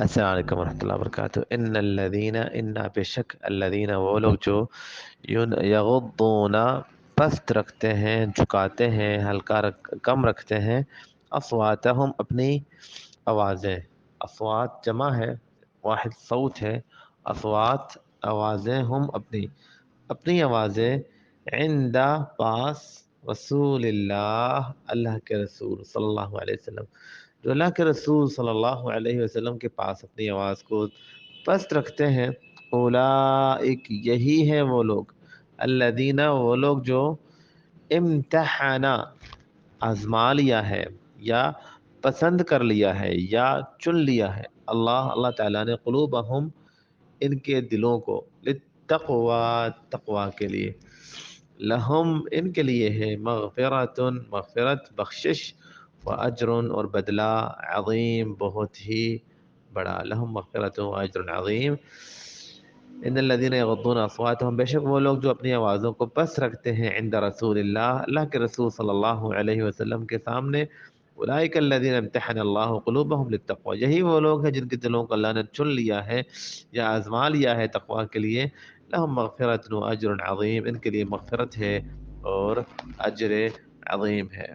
السلام علیکم ورحمۃ اللہ وبرکاتہ۔ ان الذین، ان بے شک الذین وہ لوگ جو یغضون پست رکھتے ہیں، جھکاتے ہیں، ہلکا کم رکھتے ہیں، اصواتہم اپنی آوازیں۔ اصوات جمع ہے، واحد صوت ہے، اصوات آوازیں، ہم اپنی آوازیں، عند پاس رسول اللہ اللہ کے رسول صلی اللہ علیہ وسلم، جو اللہ کے رسول صلی اللہ علیہ وسلم کے پاس اپنی آواز کو پست رکھتے ہیں، اولئک یہی ہیں وہ لوگ، الذین وہ لوگ جو امتحنا آزما لیا ہے یا پسند کر لیا ہے یا چن لیا ہے اللہ تعالیٰ نے قلوبہم ان کے دلوں کو، للتقوی تقوی کے لیے، لہم ان کے لیے ہے مغفرت مغفرت بخشش، و اجر اور بدلہ، عظیم بہت ہی بڑا، لہم مغفرت و اجر عظیم۔ ان الذین یغضون اصواتهم، بے شک وہ لوگ جو اپنی آوازوں کو پس رکھتے ہیں، عند رسول اللہ اللہ کے رسول صلی اللہ علیہ وسلم کے سامنے، اولئک الذین امتحن اللہ قلوبهم للتقوی، یہی وہ لوگ ہیں جن کے دلوں کو اللہ نے چن لیا ہے یا آزما لیا ہے تقوی کے لیے، لہم مغفرت و اجر عظیم، ان کے لیے مغفرت ہے اور اجر عظیم ہے۔